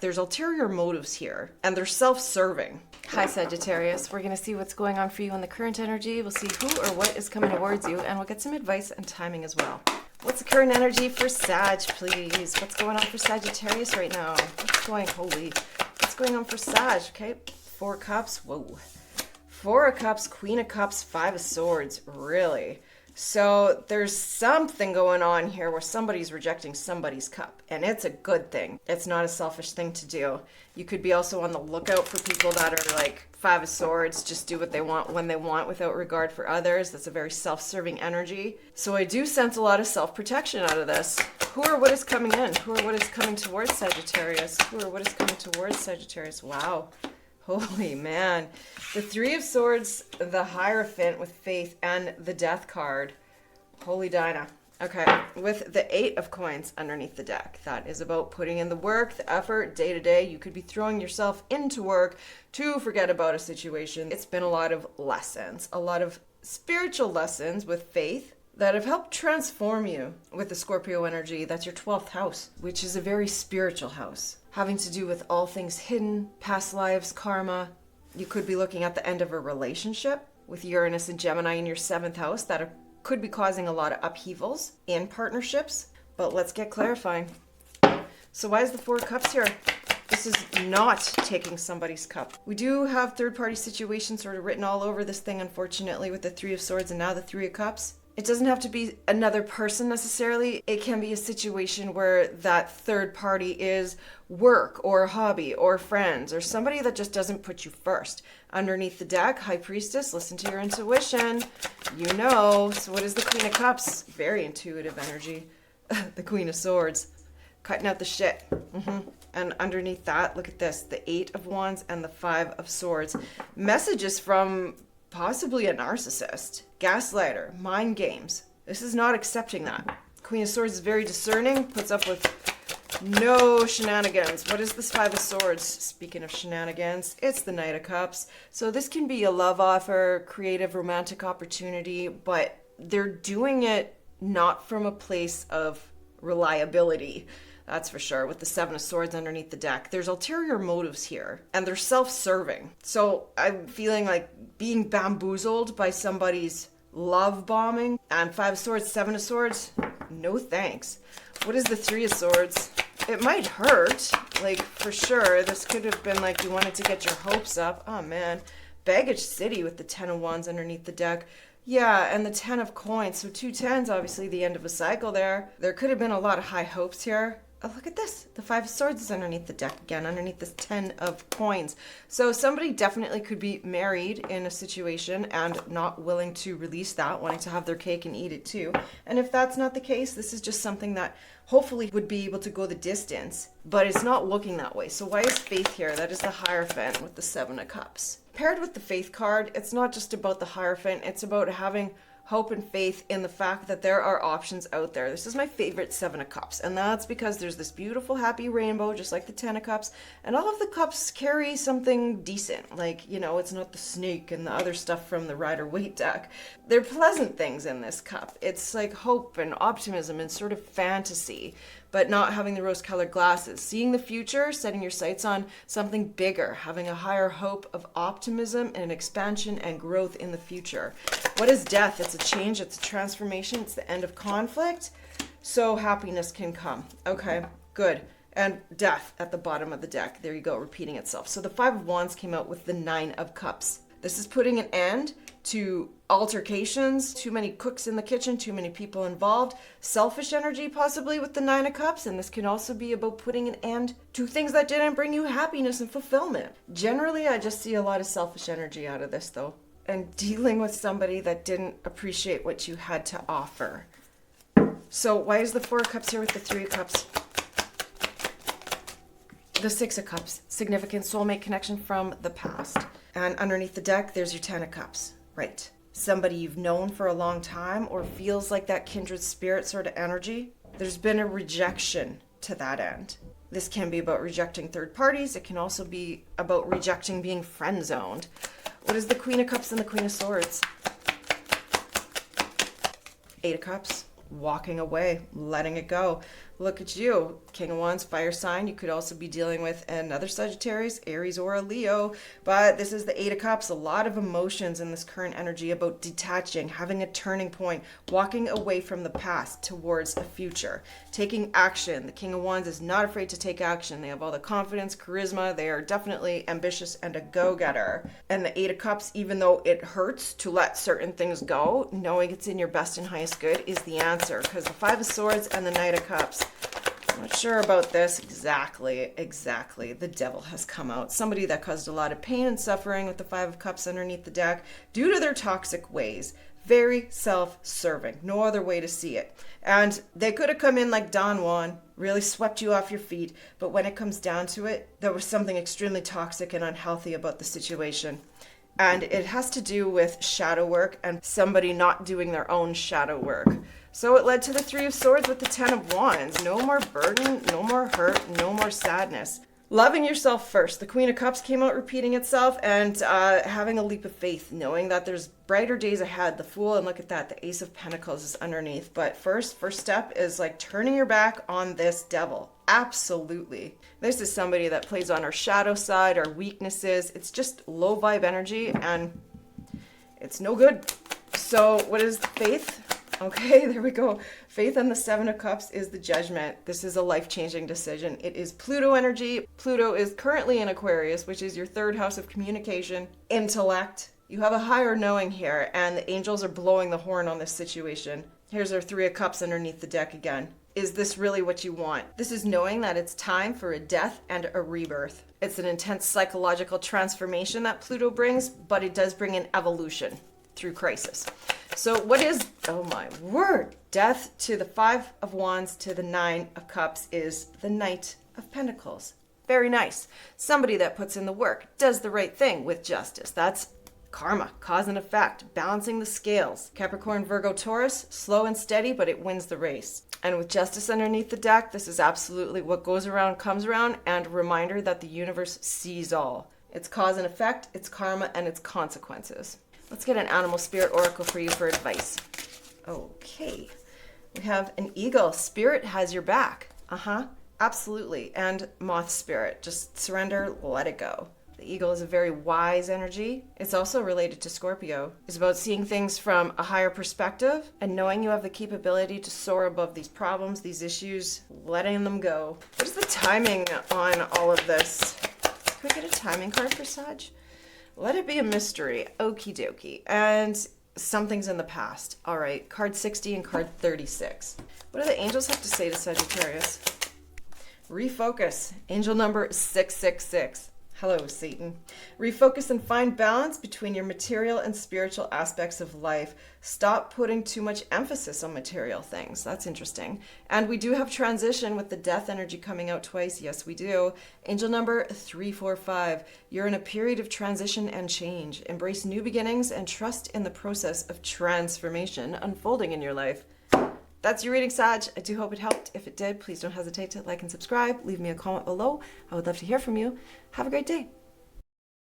There's ulterior motives here, and they're self-serving. Hi, Sagittarius. We're going to see what's going on for you in the current energy. We'll see who or what is coming towards you, and we'll get some advice and timing as well. What's the current energy for Sag, please? What's going on for Sagittarius right now? What's going on for Sag? Okay, 4 cups. Whoa. 4 of cups, Queen of cups, 5 of swords. Really? So there's something going on here where somebody's rejecting somebody's cup, and it's a good thing. It's not a selfish thing to do. You could be also on the lookout for people that are like 5 of swords, just do what they want when they want without regard for others. That's a very self-serving energy. So I do sense a lot of self-protection out of this. Who or what is coming in? Who or what is coming towards Sagittarius? Who or what is coming towards Sagittarius? Wow. Holy man. The 3 of swords, the Hierophant with faith, and the Death card. Holy Dinah. Okay, with the 8 of coins underneath the deck. That is about putting in the work, the effort, day to day. You could be throwing yourself into work to forget about a situation. It's been a lot of lessons, a lot of spiritual lessons with faith that have helped transform you with the Scorpio energy. That's your 12th house, which is a very spiritual house, having to do with all things hidden, past lives, karma. You could be looking at the end of a relationship with Uranus and Gemini in your 7th house that could be causing a lot of upheavals in partnerships. But let's get clarifying. So why is the 4 of cups here? This is not taking somebody's cup. We do have third-party situations sort of written all over this thing, unfortunately, with the 3 of swords and now the 3 of cups. It doesn't have to be another person necessarily. It can be a situation where that third party is work or a hobby or friends or somebody that just doesn't put you first. Underneath the deck, High Priestess, listen to your intuition. You know. So what is the Queen of Cups? Very intuitive energy. The Queen of Swords. Cutting out the shit. And underneath that, look at this. The 8 of Wands and the 5 of Swords. Messages from possibly a narcissist, gaslighter, mind games. This is not accepting that. Queen of Swords is very discerning, puts up with no shenanigans. What is this 5 of Swords? Speaking of shenanigans, it's the Knight of Cups. So this can be a love offer, creative, romantic opportunity, but they're doing it not from a place of reliability. That's for sure. With the 7 of swords underneath the deck, there's ulterior motives here, and they're self-serving. So I'm feeling like being bamboozled by somebody's love bombing. And 5 of swords, 7 of swords, no thanks. What is the 3 of swords? It might hurt, like for sure. This could have been like you wanted to get your hopes up. Oh man. Baggage City with the 10 of wands underneath the deck. Yeah, and the 10 of coins. So 2 10s, obviously the end of a cycle there. There could have been a lot of high hopes here. Oh, look at this. The 5 of swords is underneath the deck again, underneath this 10 of coins. So somebody definitely could be married in a situation and not willing to release that, wanting to have their cake and eat it too. And if that's not the case, this is just something that hopefully would be able to go the distance, but it's not looking that way. So why is faith here? That is the Hierophant with the 7 of cups. Paired with the faith card, it's not just about the Hierophant, it's about having hope and faith in the fact that there are options out there. This is my favorite 7 of cups, and that's because there's this beautiful happy rainbow just like the 10 of cups, and all of the cups carry something decent, like, you know, it's not the snake and the other stuff from the Rider-Waite deck. They're pleasant things in this cup. It's like hope and optimism and sort of fantasy, but not having the rose-colored glasses. Seeing the future, setting your sights on something bigger, having a higher hope of optimism and expansion and growth in the future. What is death? It's a change, it's a transformation, it's the end of conflict, so happiness can come. Okay, good. And death at the bottom of the deck. There you go, repeating itself. So the 5 of wands came out with the 9 of cups. This is putting an end to altercations, too many cooks in the kitchen, too many people involved, selfish energy possibly with the 9 of cups, and this can also be about putting an end to things that didn't bring you happiness and fulfillment. Generally, I just see a lot of selfish energy out of this though, and dealing with somebody that didn't appreciate what you had to offer. So why is the 4 of cups here with the 3 of cups? The 6 of cups, significant soulmate connection from the past. And underneath the deck, there's your 10 of cups. Right. Somebody you've known for a long time or feels like that kindred spirit sort of energy. There's been a rejection to that end. This can be about rejecting third parties. It can also be about rejecting being friend zoned. What is the Queen of Cups and the Queen of Swords? 8 of Cups. walking away, letting it go. Look at you, King of Wands, fire sign. You could also be dealing with another Sagittarius, Aries, or a Leo. But this is the Eight of Cups. A lot of emotions in this current energy about detaching, having a turning point, walking away from the past towards a future, taking action. The King of Wands is not afraid to take action. They have all the confidence, charisma. They are definitely ambitious and a go-getter. And the Eight of Cups, even though it hurts to let certain things go, knowing it's in your best and highest good is the answer. Because the Five of Swords and the Knight of Cups, I'm not sure about this. Exactly. The Devil has come out. Somebody that caused a lot of pain and suffering with the Five of Cups underneath the deck due to their toxic ways. Very self-serving. No other way to see it. And they could have come in like Don Juan, really swept you off your feet. But when it comes down to it, there was something extremely toxic and unhealthy about the situation. And it has to do with shadow work and somebody not doing their own shadow work. So it led to the Three of Swords with the Ten of Wands. No more burden, no more hurt, no more sadness. Loving yourself first. The Queen of Cups came out repeating itself and having a leap of faith, knowing that there's brighter days ahead. The Fool, and look at that, the Ace of Pentacles is underneath. But first step is like turning your back on this devil. Absolutely. This is somebody that plays on our shadow side, our weaknesses. It's just low vibe energy and it's no good. So what is faith? Okay, there we go. Faith and the Seven of Cups is the Judgment. This is a life-changing decision. It is Pluto energy. Pluto is currently in Aquarius, which is your third house of communication, intellect. You have a higher knowing here, and the angels are blowing the horn on this situation. Here's our Three of Cups underneath the deck again. Is this really what you want? This is knowing that it's time for a death and a rebirth. It's an intense psychological transformation that Pluto brings, but it does bring an evolution through crisis. So what is, oh my word, death to the Five of Wands to the Nine of Cups is the Knight of Pentacles. Very nice. Somebody that puts in the work, does the right thing with justice. That's karma, cause and effect, balancing the scales. Capricorn, Virgo, Taurus, slow and steady, but it wins the race. And with justice underneath the deck, this is absolutely what goes around comes around, and a reminder that the universe sees all. It's cause and effect, it's karma, and it's consequences. Let's get an animal spirit oracle for you for advice. Okay. We have an eagle. Spirit has your back. Absolutely. And moth spirit. Just surrender, let it go. The eagle is a very wise energy. It's also related to Scorpio. It's about seeing things from a higher perspective and knowing you have the capability to soar above these problems, these issues, letting them go. What is the timing on all of this? Can we get a timing card for Sag? Let it be a mystery. Okie dokie. And something's in the past. All right. Card 60 and card 36. What do the angels have to say to Sagittarius? Refocus. Angel number 666. Hello, Satan. Refocus and find balance between your material and spiritual aspects of life. Stop putting too much emphasis on material things. That's interesting. And we do have transition with the death energy coming out twice. Yes, we do. Angel number 345. You're in a period of transition and change. Embrace new beginnings and trust in the process of transformation unfolding in your life. That's your reading, Sag. I do hope it helped. If it did, please don't hesitate to like and subscribe. Leave me a comment below. I would love to hear from you. Have a great day.